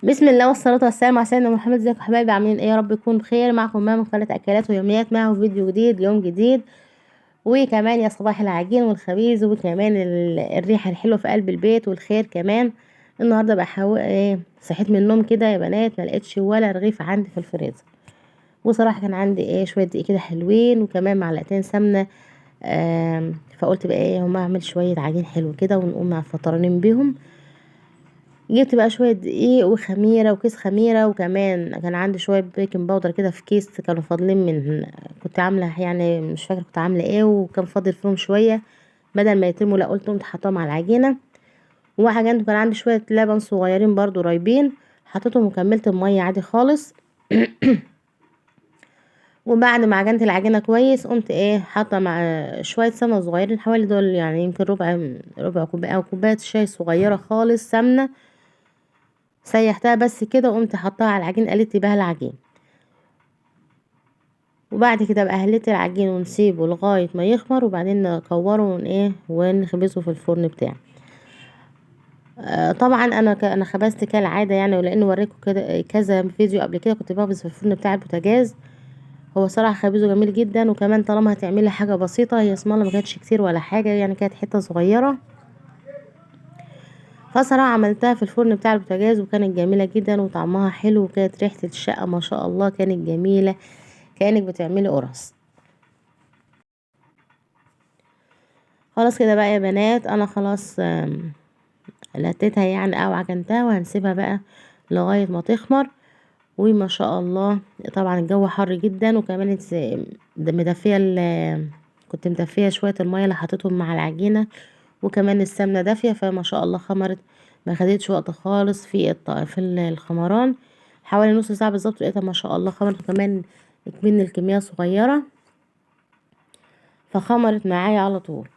بسم الله والصلاة والسلام على سيدنا محمد. ازيكم يا حبايبي؟ عاملين ايه؟ يا رب يكون بخير. معكم ماما من قناة اكلات ويوميات، معه فيديو جديد يوم جديد. وكمان يا صباح العجين والخبيز، وكمان الريحة الحلوة في قلب البيت والخير كمان. النهارده بحاول صحيت من النوم كده يا بنات، ما لقيتش ولا رغيف عندي في الفريزر. وصراحة كان عندي شوية دقيق كده حلوين، وكمان معلقتين سمنة. فقلت بقى هما اعمل شوية عجين حلو كده ونقوم مع الفطرانين بيهم. جبت بقى شوية دقيق وخميرة وكيس خميرة، وكمان كان عندي شوية بيكنج باودر كده في كيس كانوا فاضلين، من كنت عاملة يعني مش فاكرة كنت عاملة ايه، وكان فاضل فيهم شوية بدل ما يترموا. لا، قلت قمت حطاهم على العجينة. وعجنت، كان عندي شوية لبن صغيرين برضو رايبين، حطيتهم وكملت المية عادي خالص. وبعد ما عجنت العجينة كويس، قمت حاطة مع شوية سمنة صغيرين، حوالي دول يعني يمكن ربع كوباية او كوباية شاي صغيرة خالص سمنة. سيحتها بس كده، وقمت حطها على العجين، قلت بها العجين. وبعد كده بقى هليت العجين ونسيبه لغاية ما يخمر، وبعدين نكوره ونخبزه في الفرن بتاعي. طبعا انا خبزت كالعادة يعني، ولانه وريكم كده كذا فيديو قبل كده كنت بخبز في الفرن بتاع البوتاجاز. هو صراحة خبزه جميل جدا، وكمان طالما هتعملي حاجة بسيطة، هي اسمها ما كانتش كتير ولا حاجة يعني، كانت حتة صغيرة. فصراحة عملتها في الفرن بتاع البوتاجاز، وكانت جميلة جدا وطعمها حلو، وكانت ريحة الشقة ما شاء الله كانت جميلة، كأنك بتعملي قرص. خلاص كده بقى يا بنات، انا خلاص لتيتها يعني او عجنتها، وهنسيبها بقى لغاية ما تخمر. وما شاء الله طبعا الجو حر جدا، وكمان مدفية كنت مدفية شوية المية اللي حطيتهم مع العجينة، وكمان السمنة دافية، فما شاء الله خمرت. ما خدتش وقت خالص في الخمران، حوالي نص ساعة بالظبط لقيتها ما شاء الله خمرت، وكمان كمان الكمية صغيرة فخمرت معايا على طول.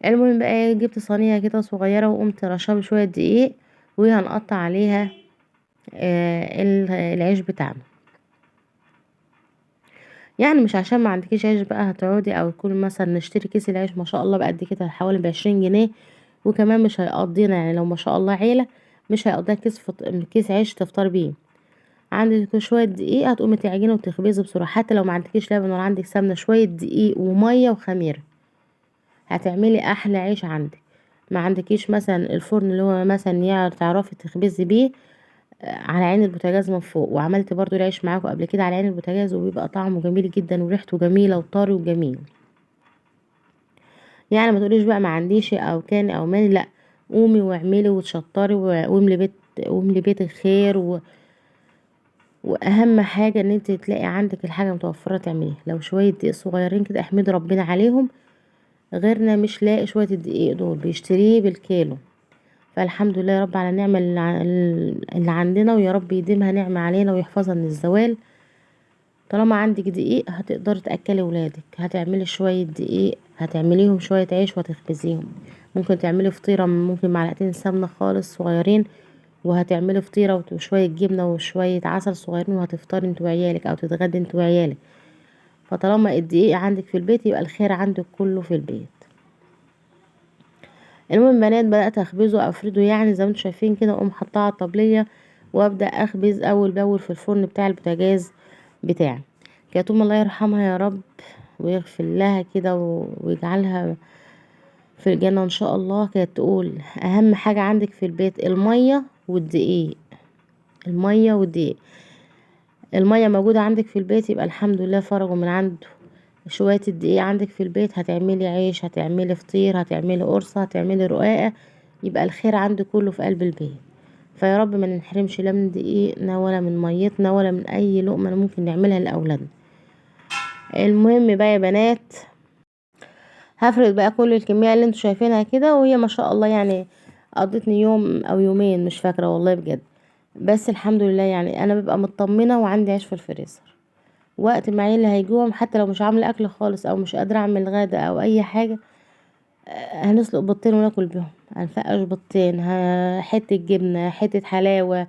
المهم بقى جبت صينية كده صغيرة، وقمت رشها بشوية دقيق، وهنقطع عليها العيش بتاعنا. يعني مش عشان ما عندكيش عيش بقى هتقعدي او كل مثلا نشتري كيس العيش ما شاء الله بقد كده حوالي ب20 جنيه، وكمان مش هيقضينا يعني، لو ما شاء الله عيلة مش هيقضيها كيس عيش تفطر بيه. عندك شوية دقيق هتقومي تعجني وتخبزي بسرعة، حتى لو ما عندكيش لبن ولا عندك سمنة، شوية دقيق ومية وخميرة هتعملي احلى عيش عندك. ما عندكيش مثلا الفرن اللي هو مثلا تعرفي تخبزي بيه، على عين البوتاجاز من فوق. وعملت برضو العيش معاكم قبل كده على عين البوتاجاز، وبيبقى طعمه جميل جدا وريحته جميله وطري وجميل. يعني ما تقوليش بقى ما عنديش او كان او ماني، لا، قومي واعملي وتشطري واملي بيت الخير واهم حاجه ان انت تلاقي عندك الحاجه متوفره تعمليها. لو شويه دقيق صغيرين كده احمدي ربنا عليهم، غيرنا مش لاقي شويه الدقيق دول بيشتريه بالكيلو. فالحمد لله يا رب على النعمه اللي عندنا، ويا رب يديمها نعمه علينا ويحفظها من الزوال. طالما عندك دقيق هتقدري تاكلي ولادك، هتعملي شويه دقيق هتعمليهم شويه عيش وهتخبزيهم. ممكن تعملي فطيره، ممكن معلقتين سمنه خالص صغيرين، وهتعملي فطيره وشويه جبنه وشويه عسل صغيرين، وهتفطري انت وعيالك او تتغدي انت وعيالك. فطالما الدقيق عندك في البيت يبقى الخير عندك كله في البيت. المهم بنات بدات اخبزه او افرده يعني زي ما انتم شايفين كده، اقوم حطاه على الطبليه وابدا اخبز اول باول في الفرن بتاع البوتاجاز بتاعي. كانت الله يرحمها يا رب ويغفر لها كده ويجعلها في الجنة ان شاء الله، كانت تقول اهم حاجة عندك في البيت المية والدقيق. المية والدقيق، المية موجودة عندك في البيت يبقى الحمد لله فرجوا من عنده. شوية الدقيق عندك في البيت هتعملي عيش، هتعملي فطير، هتعملي قرصة، هتعملي رقاقة، يبقى الخير عندك كله في قلب البيت. فيا رب ما ننحرمش لا من دقيقنا ولا من ميتنا ولا من اي لقمة ممكن نعملها لاولادنا. المهم بقى يا بنات، هفرد بقى كل الكمية اللي انتوا شايفينها كده، وهي ما شاء الله يعني قضتني يوم او يومين مش فاكرة والله بجد. بس الحمد لله يعني انا ببقى مطمنة وعندي عيش في الفريزر، وقت ما عيالي هيجوهم حتى لو مش عاملة اكل خالص او مش قادرة اعمل غدا او اي حاجة، هنسلق بيضتين وناكل بيهم، هنفقش بيضتين، حتة جبنة، حتة حلاوة،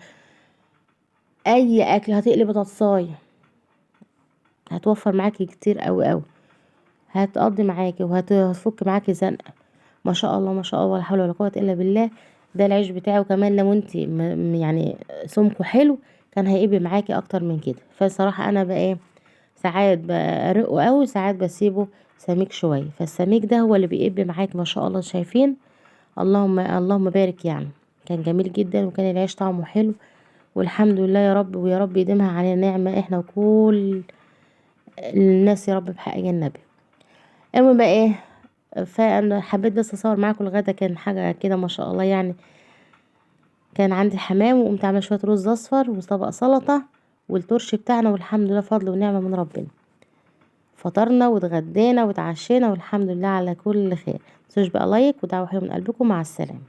اي اكل، هتقلي بطاطساية، هتوفر معاكي كتير قوي قوي، هتقضي معاكي وهتفك معاكي زنقة. ما شاء الله ما شاء الله، ولا حول ولا قوة الا بالله. ده العيش بتاعه كمان لو انت يعني سمكه حلو كان هيقب معاكي اكتر من كده. فصراحة انا بقى ايه ساعات برقه قوي ساعات بسيبه سميك شوية، فالسميك ده هو اللي بيقب معاك ما شاء الله. شايفين؟ اللهم اللهم بارك يعني. كان جميل جدا وكان العيش طعمه حلو، والحمد لله يا رب، ويا رب يديمها علينا نعمة احنا وكل الناس يا رب بحق النبي. المهم بقى ايه، فانا حبيت بس اصور معاكم الغدا، كان حاجة كده ما شاء الله يعني. كان عندي حمام وقمت عامله شوية رز اصفر وطبق سلطة والترش بتاعنا، والحمد لله فضل ونعمة من ربنا. فطرنا واتغدينا واتعشينا والحمد لله على كل خير. متنسوش بقى لايك ودعوة حلوة من قلبكم. مع السلامة.